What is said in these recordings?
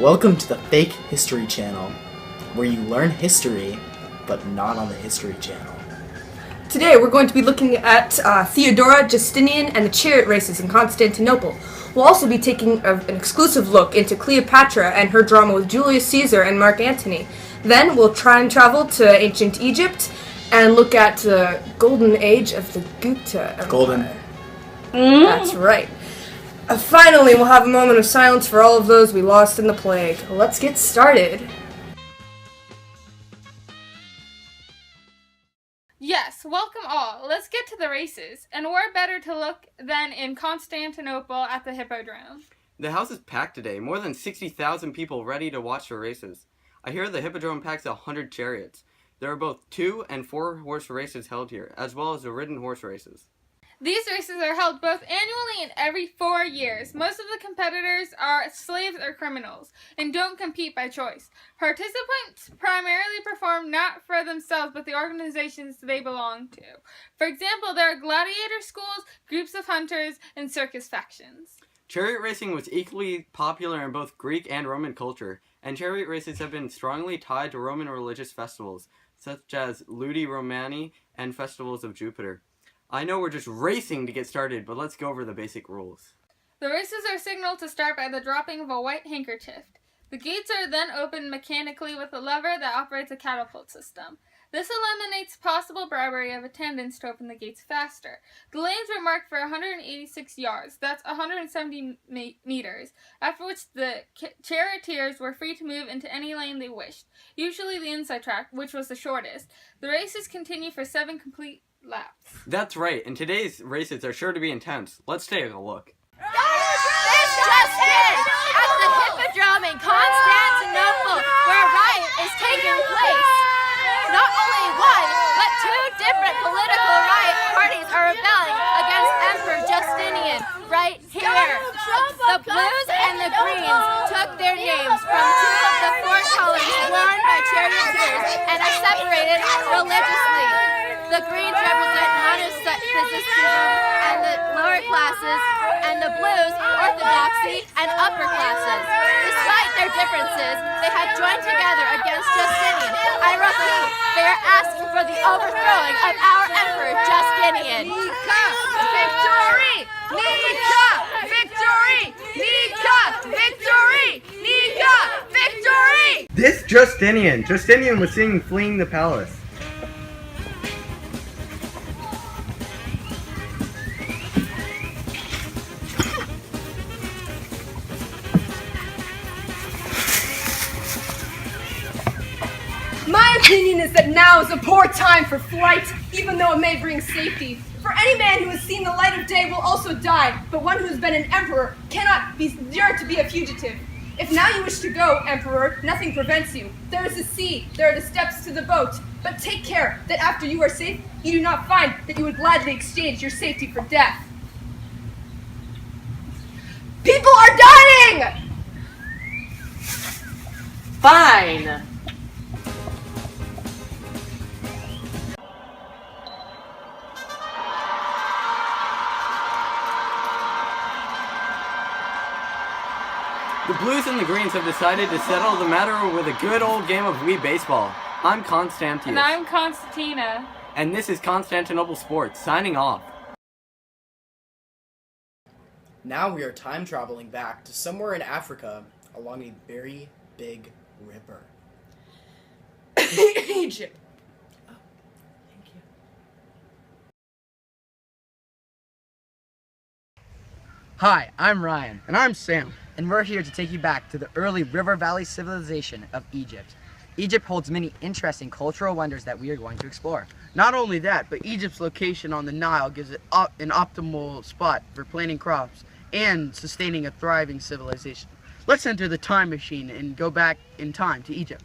Welcome to the Fake History Channel, where you learn history, but not on the History Channel. Today we're going to be looking at Theodora, Justinian, and the chariot races in Constantinople. We'll also be taking an exclusive look into Cleopatra and her drama with Julius Caesar and Mark Antony. Then we'll try and travel to ancient Egypt and look at the golden age of the Gupta Empire. Golden. That's right. Finally, we'll have a moment of silence for all of those we lost in the plague. Let's get started. Yes, welcome all. Let's get to the races. And where better to look than in Constantinople at the Hippodrome? The house is packed today. More than 60,000 people ready to watch the races. I hear the Hippodrome packs 100 chariots. There are both 2- and 4-horse races held here, as well as the ridden horse races. These races are held both annually and every 4 years. Most of the competitors are slaves or criminals and don't compete by choice. Participants primarily perform not for themselves but the organizations they belong to. For example, there are gladiator schools, groups of hunters, and circus factions. Chariot racing was equally popular in both Greek and Roman culture, and chariot races have been strongly tied to Roman religious festivals, such as Ludi Romani and festivals of Jupiter. I know we're just racing to get started, but let's go over the basic rules. The races are signaled to start by the dropping of a white handkerchief. The gates are then opened mechanically with a lever that operates a catapult system. This eliminates possible bribery of attendants to open the gates faster. The lanes were marked for 186 yards, that's 170 meters, after which the charioteers were free to move into any lane they wished, usually the inside track, which was the shortest. The races continue for 7 complete laps. That's right, and today's races are sure to be intense. Let's take a look. This just in! At the Hippodrome in Constantinople, where a riot is taking place. Not only one, but 2 different political riot parties are rebelling against Emperor Justinian right here. The blues and the greens took their names from 2 of the 4 colors worn by charioteers and are separated religiously. The greens represent monasticism and the lower classes, and the blues orthodoxy and upper classes. Despite their differences, they have joined together against Justinian. I repeat, they are asking for the overthrowing of our Emperor Justinian. Nika! Victory! Nika! Victory! Nika! Victory! Nika! Victory! This Justinian! Justinian was seen fleeing the palace. My opinion is that now is a poor time for flight, even though it may bring safety. For any man who has seen the light of day will also die, but one who has been an emperor cannot dare to be a fugitive. If now you wish to go, emperor, nothing prevents you. There is the sea, there are the steps to the boat, but take care that after you are safe, you do not find that you would gladly exchange your safety for death. People are dying! Fine! The Blues and the Greens have decided to settle the matter with a good old game of Wii baseball. I'm Constantius. And I'm Constantina. And this is Constantinople Sports, signing off. Now we are time traveling back to somewhere in Africa along a very big river. Egypt. Oh, thank you. Hi, I'm Ryan. And I'm Sam. And we're here to take you back to the early River Valley civilization of Egypt. Egypt holds many interesting cultural wonders that we are going to explore. Not only that, but Egypt's location on the Nile gives it an optimal spot for planting crops and sustaining a thriving civilization. Let's enter the time machine and go back in time to Egypt.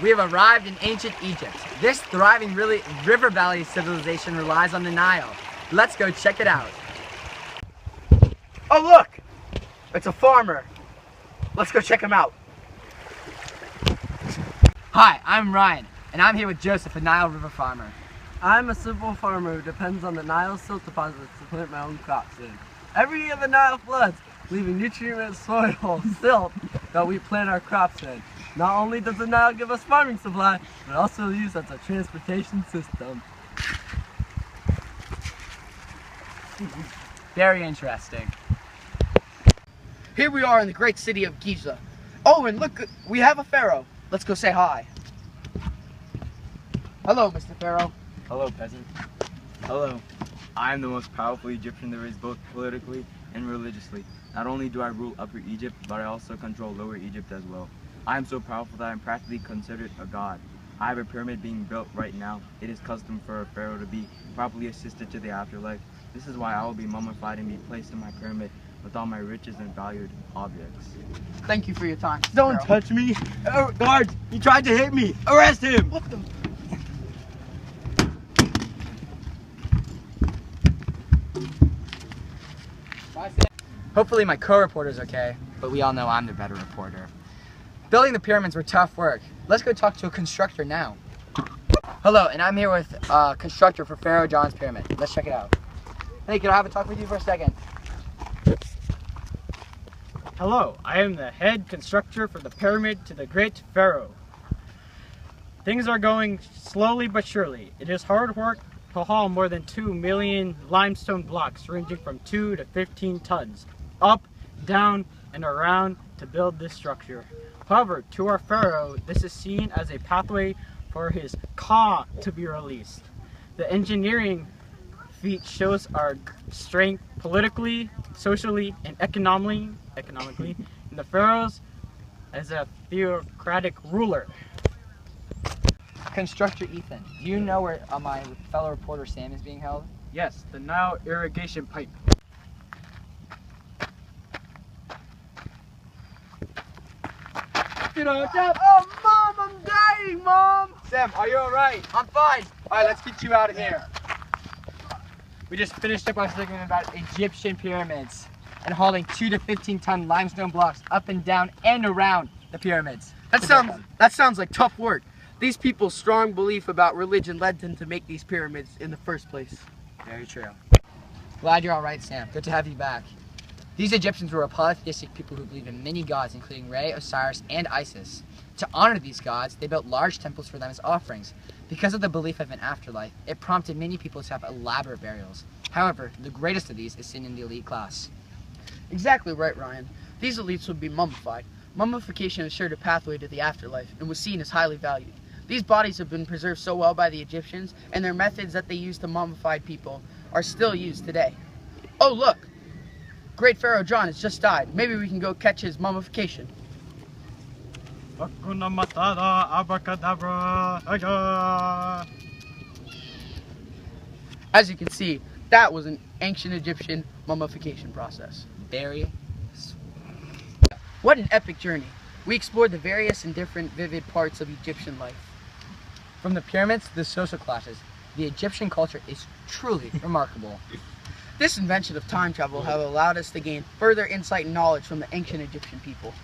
We have arrived in ancient Egypt. This thriving River Valley civilization relies on the Nile. Let's go check it out. Oh look! It's a farmer. Let's go check him out. Hi, I'm Ryan, and I'm here with Joseph, a Nile River farmer. I'm a simple farmer who depends on the Nile silt deposits to plant my own crops in. Every year the Nile floods, leaving nutrient soil silt that we plant our crops in. Not only does the Nile give us farming supply, but also used as a transportation system. Very interesting. Here we are in the great city of Giza. Oh, and look, we have a pharaoh. Let's go say hi. Hello, Mr. Pharaoh. Hello, peasant. Hello. I am the most powerful Egyptian there is, both politically and religiously. Not only do I rule Upper Egypt, but I also control Lower Egypt as well. I am so powerful that I am practically considered a god. I have a pyramid being built right now. It is custom for a pharaoh to be properly assisted to the afterlife. This is why I will be mummified and be placed in my pyramid with all my riches and valued objects. Thank you for your time. Don't Pharaoh. touch me! Guards! He tried to hit me! Arrest him! What the? Hopefully my co-reporter's okay, but we all know I'm the better reporter. Building the pyramids were tough work. Let's go talk to a constructor now. Hello, and I'm here with a constructor for Pharaoh John's pyramid. Let's check it out. Hey, can I have a talk with you for a second? Hello, I am the head constructor for the pyramid to the great pharaoh. Things are going slowly but surely. It is hard work to haul more than 2 million limestone blocks ranging from 2 to 15 tons, up, down, and around to build this structure. However, to our pharaoh, this is seen as a pathway for his Ka to be released. The engineering feat shows our strength politically, socially, and economically, and the pharaohs as a theocratic ruler. Constructor Ethan, do you know where my fellow reporter Sam is being held? Yes, the Nile irrigation pipe. Oh, Mom, I'm dying, Mom! Sam, are you alright? I'm fine. Alright, let's get you out of here. We just finished up our segment about Egyptian pyramids and hauling 2 to 15 ton limestone blocks up and down and around the pyramids. That sounds like tough work. These people's strong belief about religion led them to make these pyramids in the first place. Very true. Glad you're alright, Sam. Good to have you back. These Egyptians were a polytheistic people who believed in many gods, including Re, Osiris, and Isis. To honor these gods, they built large temples for them as offerings. Because of the belief of an afterlife, it prompted many people to have elaborate burials. However, the greatest of these is seen in the elite class. Exactly right, Ryan. These elites would be mummified. Mummification assured a pathway to the afterlife and was seen as highly valued. These bodies have been preserved so well by the Egyptians, and their methods that they used to mummify people are still used today. Oh, look! Great Pharaoh John has just died. Maybe we can go catch his mummification. Hakuna Matata, abracadabra, aja. As you can see, that was an ancient Egyptian mummification process. Very. What an epic journey. We explored the various and different vivid parts of Egyptian life. From the pyramids to the social classes, the Egyptian culture is truly remarkable. This invention of time travel have allowed us to gain further insight and knowledge from the ancient Egyptian people.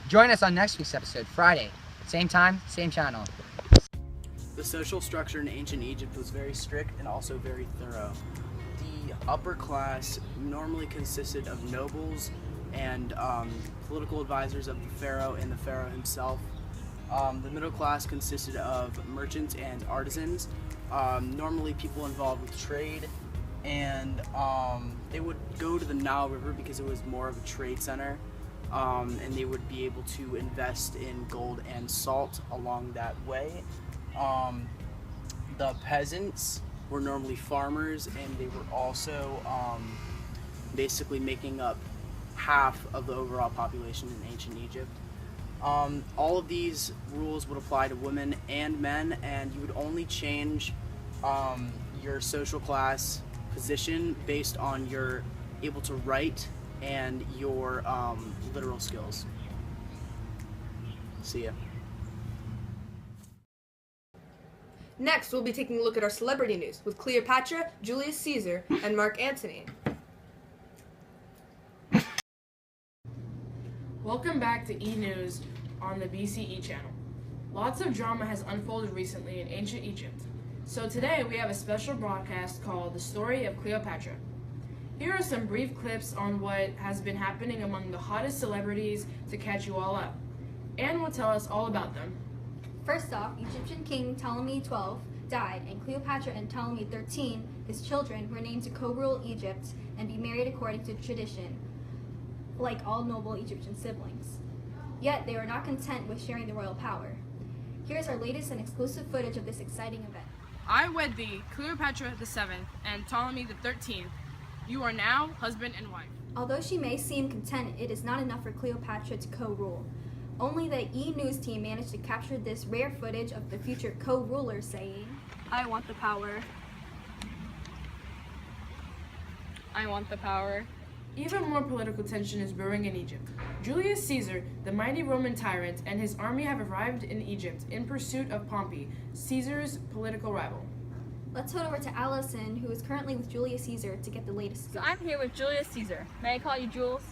Join us on next week's episode, Friday. Same time, same channel. The social structure in ancient Egypt was very strict and also very thorough. The upper class normally consisted of nobles and political advisors of the pharaoh and the pharaoh himself. The middle class consisted of merchants and artisans, normally people involved with trade, and they would go to the Nile River because it was more of a trade center, and they would be able to invest in gold and salt along that way. The peasants were normally farmers, and they were also basically making up half of the overall population in ancient Egypt. All of these rules would apply to women and men, and you would only change your social class position based on your able to write and your literal skills. See ya. Next, we'll be taking a look at our celebrity news with Cleopatra, Julius Caesar, and Mark Antony. Welcome back to E! News on the BCE channel. Lots of drama has unfolded recently in ancient Egypt. So today we have a special broadcast called The Story of Cleopatra. Here are some brief clips on what has been happening among the hottest celebrities to catch you all up. Anne will tell us all about them. First off, Egyptian King Ptolemy XII died, and Cleopatra and Ptolemy XIII, his children, were named to co-rule Egypt and be married according to tradition, like all noble Egyptian siblings. Yet they were not content with sharing the royal power. Here's our latest and exclusive footage of this exciting event. I wed thee, Cleopatra VII and Ptolemy XIII. You are now husband and wife. Although she may seem content, it is not enough for Cleopatra to co-rule. Only the E! News team managed to capture this rare footage of the future co-ruler saying, I want the power. I want the power. Even more political tension is brewing in Egypt. Julius Caesar, the mighty Roman tyrant, and his army have arrived in Egypt in pursuit of Pompey, Caesar's political rival. Let's head over to Allison, who is currently with Julius Caesar, to get the latest. So I'm here with Julius Caesar. May I call you Jules?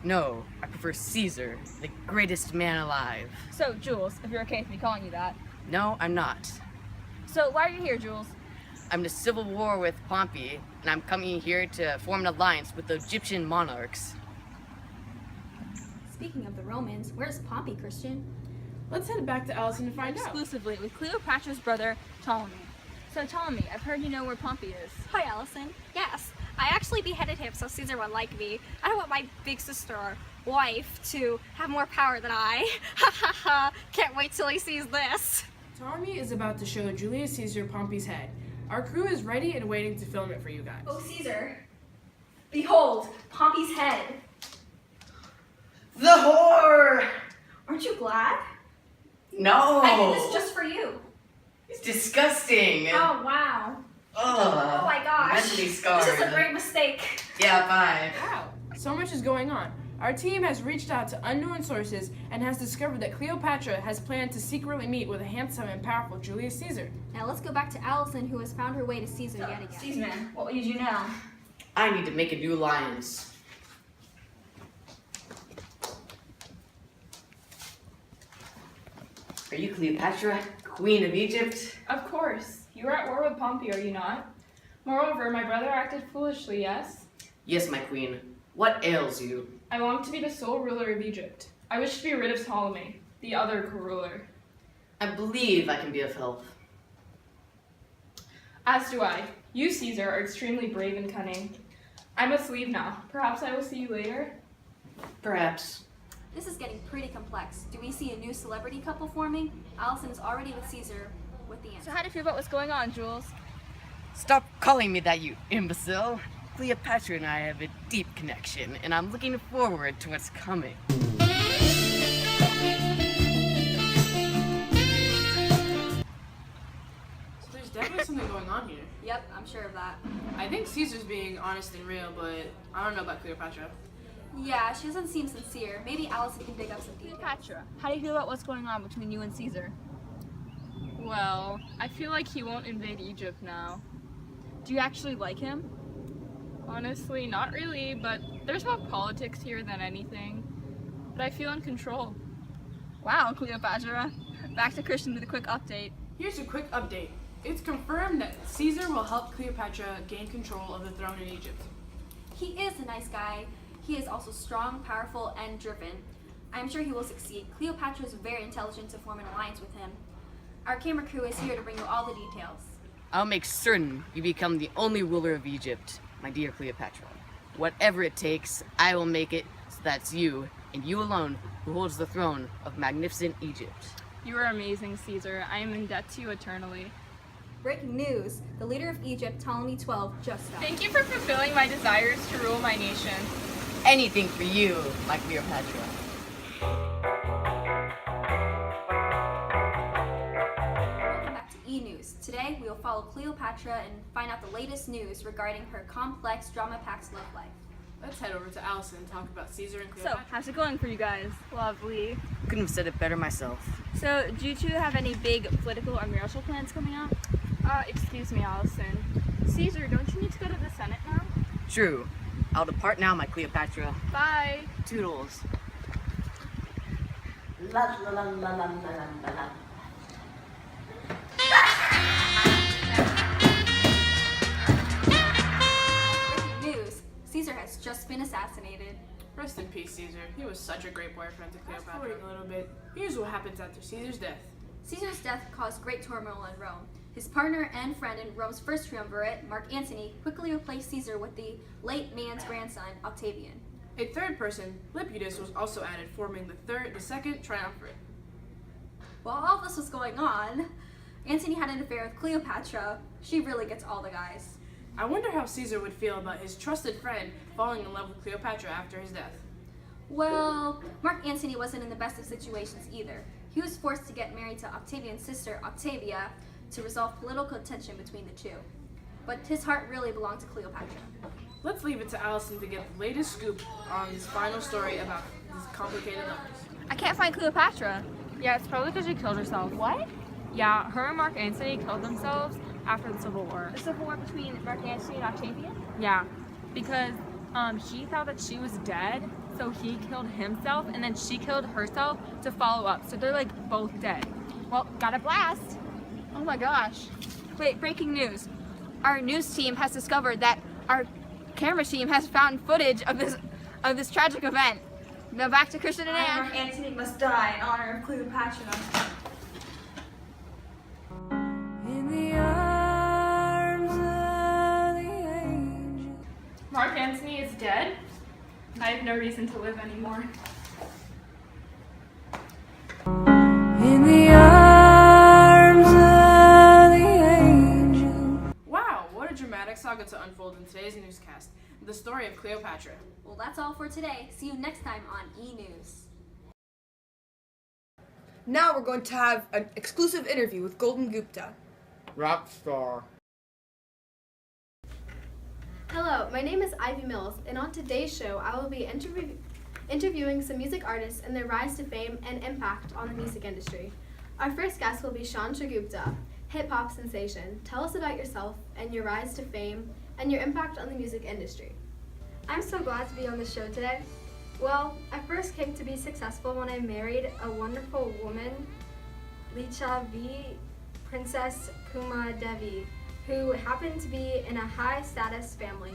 No, I prefer Caesar, the greatest man alive. So, Jules, if you're okay with me calling you that. No, I'm not. So, why are you here, Jules? I'm in a civil war with Pompey, and I'm coming here to form an alliance with the Egyptian monarchs. Speaking of the Romans, where's Pompey, Christian? Let's head back to Allison to find out. Exclusively with Cleopatra's brother, Ptolemy. So, Ptolemy, I've heard you know where Pompey is. Hi, Allison. Yes, I actually beheaded him so Caesar would like me. I don't want my big sister or wife to have more power than I. Ha ha ha. Can't wait till he sees this. Ptolemy is about to show Julius Caesar Pompey's head. Our crew is ready and waiting to film it for you guys. Oh, Caesar, behold, Pompey's head. The whore! Aren't you glad? No! I did this just for you. It's disgusting! Oh, wow. Ugh. Oh my gosh. Mentally scarred. This is a great mistake. Yeah, bye. Wow, so much is going on. Our team has reached out to unknown sources and has discovered that Cleopatra has planned to secretly meet with a handsome and powerful Julius Caesar. Now let's go back to Allison, who has found her way to Caesar yet again. Excuse me, what will you do now? I need to make a new alliance. Are you Cleopatra, Queen of Egypt? Of course. You are at war with Pompey, are you not? Moreover, my brother acted foolishly, yes? Yes, my queen. What ails you? I long to be the sole ruler of Egypt. I wish to be rid of Ptolemy, the other co-ruler. I believe I can be of help. As do I. You, Caesar, are extremely brave and cunning. I must leave now. Perhaps I will see you later? Perhaps. This is getting pretty complex. Do we see a new celebrity couple forming? Allison is already with Caesar with the answer. So how do you feel about what's going on, Jules? Stop calling me that, you imbecile. Cleopatra and I have a deep connection, and I'm looking forward to what's coming. So there's definitely something going on here. Yep, I'm sure of that. I think Caesar's being honest and real, but I don't know about Cleopatra. Yeah, she doesn't seem sincere. Maybe Allison can dig up some details. Cleopatra, how do you feel about what's going on between you and Caesar? Well, I feel like he won't invade Egypt now. Do you actually like him? Honestly, not really, but there's more politics here than anything. But I feel in control. Wow, Cleopatra. Back to Christian with a quick update. Here's a quick update. It's confirmed that Caesar will help Cleopatra gain control of the throne in Egypt. He is a nice guy. He is also strong, powerful, and driven. I'm sure he will succeed. Cleopatra is very intelligent to form an alliance with him. Our camera crew is here to bring you all the details. I'll make certain you become the only ruler of Egypt, my dear Cleopatra. Whatever it takes, I will make it so that's you, and you alone, who holds the throne of magnificent Egypt. You are amazing, Caesar. I am in debt to you eternally. Breaking news, the leader of Egypt, Ptolemy XII, just died. Thank you for fulfilling my desires to rule my nation. Anything for you, my Cleopatra. Welcome back to E! News. Today, we will follow Cleopatra and find out the latest news regarding her complex, drama-packed love life. Let's head over to Allison and talk about Caesar and So, Cleopatra. how's it going for you guys? Lovely. Couldn't have said it better myself. So, do you two have any big political or marital plans coming up? Excuse me, Allison. Caesar, don't you need to go to the Senate now? True. I'll depart now, my Cleopatra. Bye. Toodles. Breaking news, been assassinated. Rest in peace, Caesar. He was such a great boyfriend to Cleopatra. A little bit. Here's what happens after Caesar's death. Caesar's death caused great turmoil in Rome. His partner and friend in Rome's first triumvirate, Mark Antony, quickly replaced Caesar with the late man's grandson, Octavian. A third person, Lepidus, was also added, forming the second triumvirate. While all this was going on, Antony had an affair with Cleopatra. She really gets all the guys. I wonder how Caesar would feel about his trusted friend falling in love with Cleopatra after his death. Well, Mark Antony wasn't in the best of situations either. He was forced to get married to Octavian's sister, Octavia, to resolve political tension between the two. But his heart really belonged to Cleopatra. Let's leave it to Allison to get the latest scoop on this final story about these complicated lovers. I can't find Cleopatra. Yeah, it's probably because she killed herself. What? Yeah, her and Mark Antony killed themselves after the Civil War. The Civil War between Mark Antony and Octavian? Yeah, because he thought that she was dead, so he killed himself, and then she killed herself to follow up. So they're like both dead. Well, got a blast. Oh my gosh. Wait, breaking news. Our news team has discovered that our camera team has found footage of this tragic event. Now back to Christian and Anne. Mark Antony must die in honor of Cleopatra. Mark Antony is dead? I have no reason to live anymore. Wow, what a dramatic saga to unfold in today's newscast. The story of Cleopatra. Well, that's all for today. See you next time on E! News. Now we're going to have an exclusive interview with Golden Gupta. Rock star. Hello, my name is Ivy Mills, and on today's show, I will be interviewing some music artists and their rise to fame and impact on the music industry. Our first guest will be Chandra Gupta, hip-hop sensation. Tell us about yourself and your rise to fame and your impact on the music industry. I'm so glad to be on the show today. Well, I first came to be successful when I married a wonderful woman, Lichavi Princess Kuma Devi, who happened to be in a high-status family.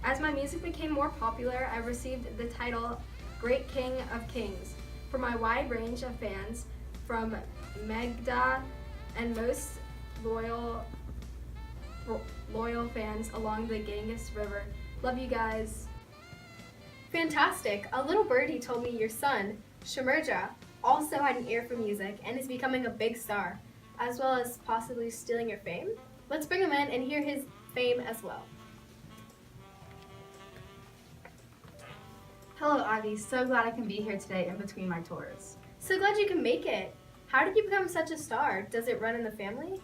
As my music became more popular, I received the title Great King of Kings for my wide range of fans, from Megda and most loyal fans along the Ganges River. Love you guys. Fantastic! A little birdie told me your son, Shamarja, also had an ear for music and is becoming a big star, as well as possibly stealing your fame. Let's bring him in and hear his fame as well. Hello, Ivy. So glad I can be here today in between my tours. So glad you can make it. How did you become such a star? Does it run in the family?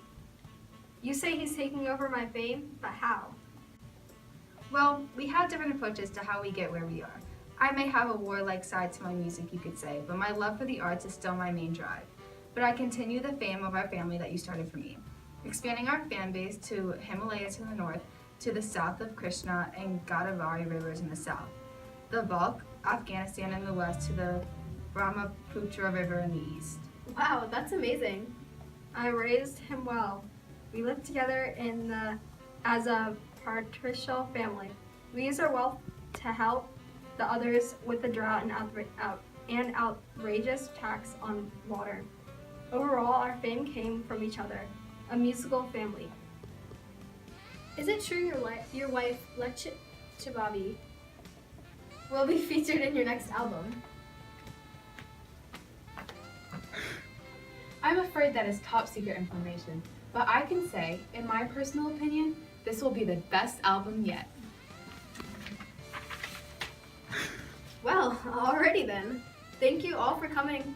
You say he's taking over my fame, but how? Well, we have different approaches to how we get where we are. I may have a warlike side to my music, you could say, but my love for the arts is still my main drive. But I continue the fame of our family that you started for me, expanding our fan base to Himalaya to the north, to the south of Krishna and Godavari rivers in the south, the Balkh, Afghanistan in the west, to the Brahmaputra River in the east. Wow, that's amazing. I raised him well. We lived together as a patriarchal family. We use our wealth to help the others with the drought and outrageous tax on water. Overall, our fame came from each other, a musical family. Is it true your wife, Lechibabi, will be featured in your next album? I'm afraid that is top secret information, but I can say, in my personal opinion, this will be the best album yet. Well, alrighty then. Thank you all for coming.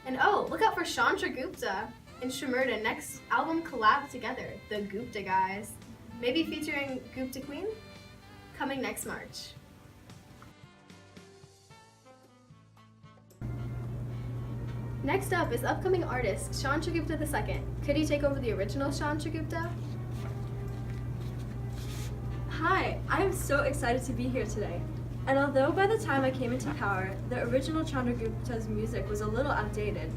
And oh, look out for Chandra Gupta and Shamarja next album collab together, the Gupta Guys. Maybe featuring Gupta Queen? Coming next March. Next up is upcoming artist Chandra Gupta II. Could he take over the original Chandra Gupta? Hi, I am so excited to be here today. And although by the time I came into power, the original Chandragupta's music was a little outdated,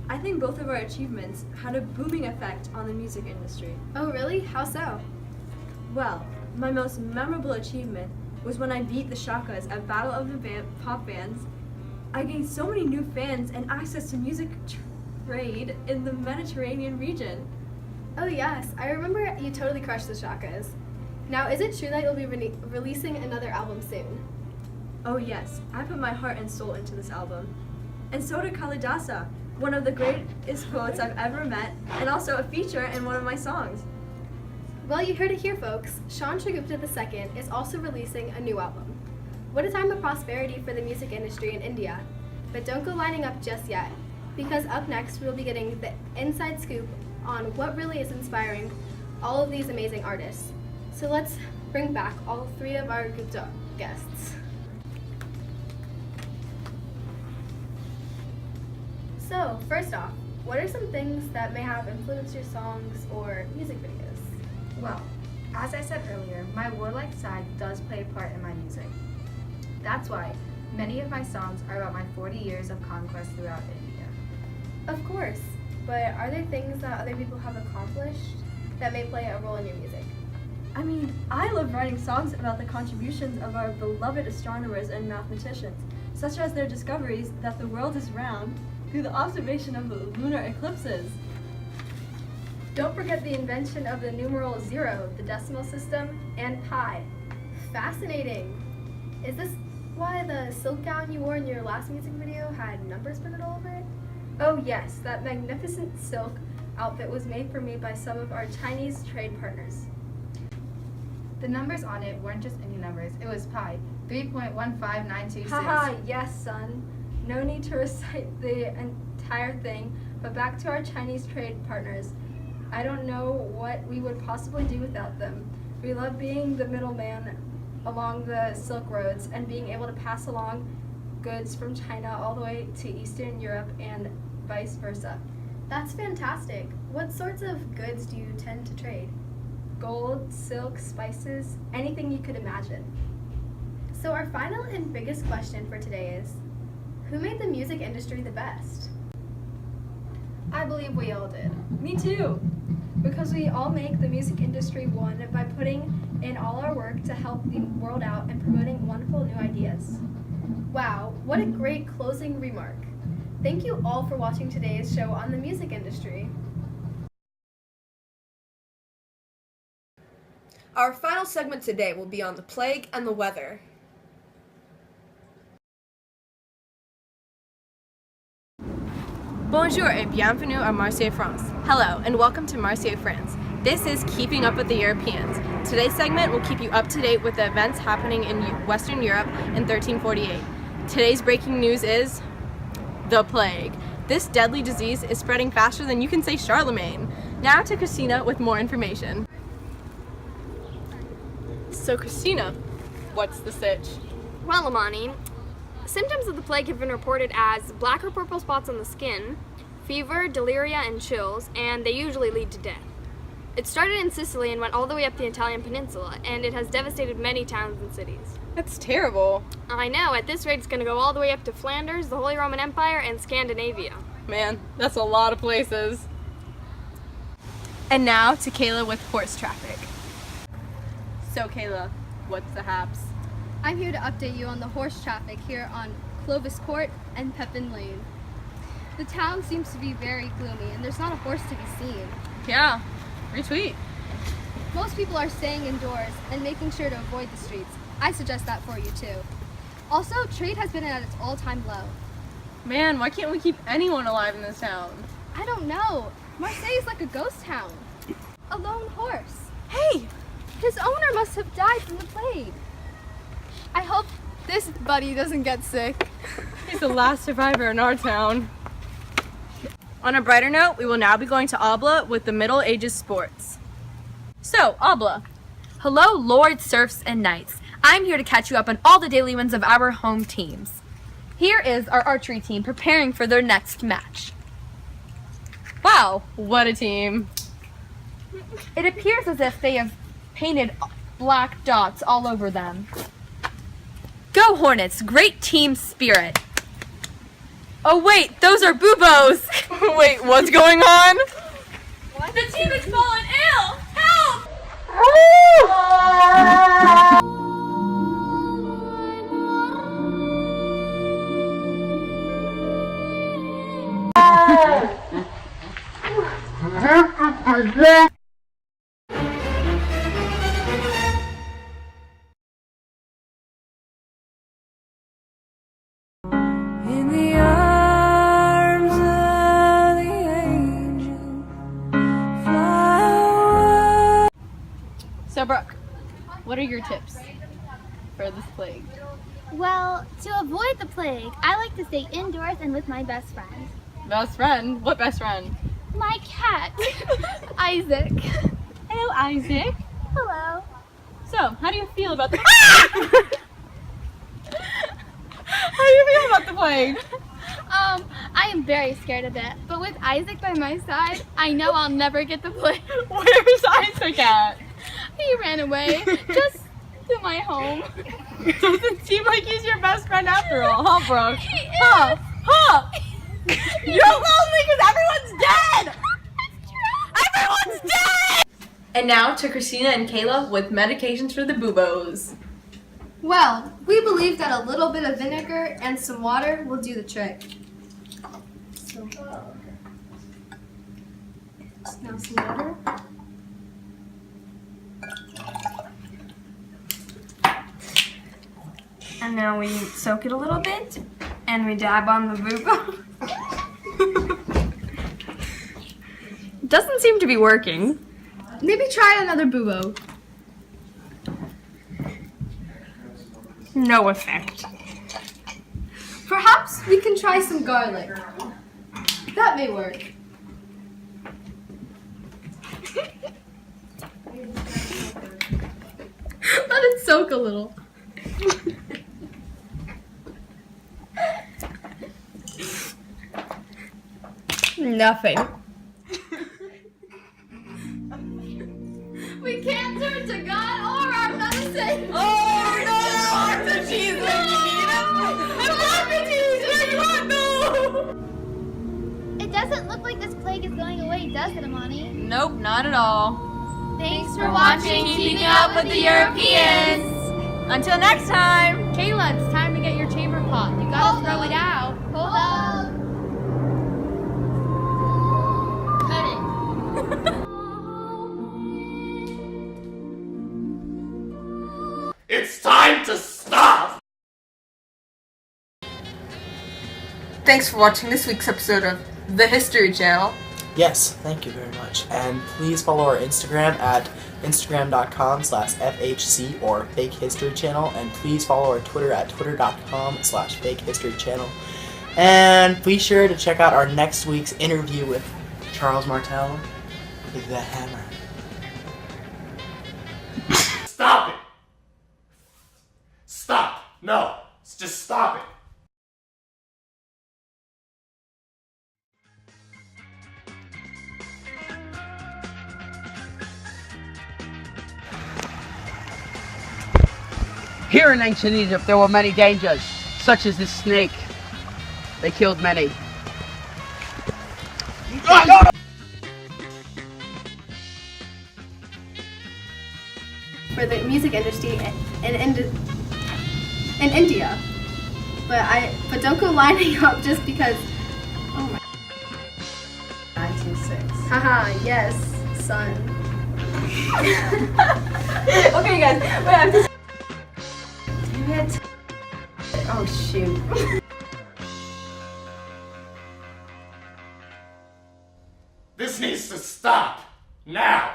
I think both of our achievements had a booming effect on the music industry. Oh really? How so? Well, my most memorable achievement was when I beat the Shakas at Battle of the Pop Bands. I gained so many new fans and access to music trade in the Mediterranean region. Oh yes, I remember you totally crushed the Shakas. Now, is it true that you'll be releasing another album soon? Oh yes, I put my heart and soul into this album. And so did Kalidasa, one of the greatest poets I've ever met, and also a feature in one of my songs. Well, you heard it here, folks. Sean Shrigupta II is also releasing a new album. What a time of prosperity for the music industry in India. But don't go lining up just yet, because up next we'll be getting the inside scoop on what really is inspiring all of these amazing artists. So let's bring back all three of our Gupta guests. So, first off, what are some things that may have influenced your songs or music videos? Well, as I said earlier, my warlike side does play a part in my music. That's why many of my songs are about my 40 years of conquest throughout India. Of course, but are there things that other people have accomplished that may play a role in your music? I mean, I love writing songs about the contributions of our beloved astronomers and mathematicians, such as their discoveries that the world is round through the observation of the lunar eclipses. Don't forget the invention of the numeral 0, the decimal system, and pi. Fascinating! Is this why the silk gown you wore in your last music video had numbers printed all over it? Oh yes, that magnificent silk outfit was made for me by some of our Chinese trade partners. The numbers on it weren't just any numbers, it was pi, 3.15926. Haha, yes, son. No need to recite the entire thing, but back to our Chinese trade partners. I don't know what we would possibly do without them. We love being the middleman along the Silk Roads and being able to pass along goods from China all the way to Eastern Europe and vice versa. That's fantastic. What sorts of goods do you tend to trade? Gold, silk, spices, anything you could imagine. So our final and biggest question for today is, who made the music industry the best? I believe we all did. Me too. Because we all make the music industry one by putting in all our work to help the world out and promoting wonderful new ideas. Wow, what a great closing remark. Thank you all for watching today's show on the music industry. Our final segment today will be on the plague and the weather. Bonjour et bienvenue à Marseille, France. Hello, and welcome to Marseille, France. This is Keeping Up with the Europeans. Today's segment will keep you up to date with the events happening in Western Europe in 1348. Today's breaking news is the plague. This deadly disease is spreading faster than you can say Charlemagne. Now to Christina with more information. So Christina, what's the sitch? Well, Amani, symptoms of the plague have been reported as black or purple spots on the skin, fever, delirium, and chills, and they usually lead to death. It started in Sicily and went all the way up the Italian peninsula, and it has devastated many towns and cities. That's terrible. I know, at this rate it's going to go all the way up to Flanders, the Holy Roman Empire, and Scandinavia. Man, that's a lot of places. And now to Kayla with horse traffic. So Kayla, what's the haps? I'm here to update you on the horse traffic here on Clovis Court and Pepin Lane. The town seems to be very gloomy and there's not a horse to be seen. Yeah, retweet. Most people are staying indoors and making sure to avoid the streets. I suggest that for you too. Also, trade has been at its all-time low. Man, why can't we keep anyone alive in this town? I don't know. Marseille is like a ghost town. A lone horse. Hey! His owner must have died from the plague. I hope this buddy doesn't get sick. He's the last survivor in our town. On a brighter note, we will now be going to Abla with the Middle Ages sports. So, Abla. Hello, lords, serfs, and knights. I'm here to catch you up on all the daily wins of our home teams. Here is our archery team preparing for their next match. Wow, what a team. It appears as if they have painted black dots all over them. Go Hornets, great team spirit. Oh wait, those are buboes. Wait, what's going on? What? The team has fallen ill. Help! In the arms of the angel, fly away. So, Brooke, what are your tips for this plague? Well, to avoid the plague, I like to stay indoors and with my best friend. Best friend? What best friend? My cat, Isaac. Hello, Isaac. Hello. So, how do you feel about the How do you feel about the plague? I am very scared of it, but with Isaac by my side, I know I'll never get the plague. Where's Isaac at? He ran away, just to my home. Doesn't seem like he's your best friend after all, huh, Brooke? He is. Huh? Huh? You're lonely because everyone's dead! Everyone's dead! And now to Christina and Kayla with medications for the boobos. Well, we believe that a little bit of vinegar and some water will do the trick. So, now some water. And now we soak it a little bit, and we dab on the bubo. Doesn't seem to be working. Maybe try another bubo. No effect. Perhaps we can try some garlic. That may work. Let it soak a little. Nothing. We can't turn to God or our medicine. Oh, no, arms of Jesus, It doesn't look like this plague is going away, does it, Amani? Nope, not at all. Thanks for watching Keeping Up with the Europeans. Until next time. Kayla, it's time to get your chamber pot. You gotta throw it out. Hold on. Cut it. It's time to stop! Thanks for watching this week's episode of The History Channel. Yes, thank you very much. And please follow our Instagram at instagram.com/FHC or Fake History Channel. And please follow our Twitter at twitter.com/Fake History Channel. And be sure to check out our next week's interview with Charles Martel, the Hammer. Stop it! Stop! No! Just stop it! Here in ancient Egypt, there were many dangers, such as this snake. They killed many. For the music industry in India. But don't go lining up just because. Oh my. 926. Haha, yes, son. Okay, guys, wait, I'm just. Damn it. Oh shoot. This needs to stop! Now!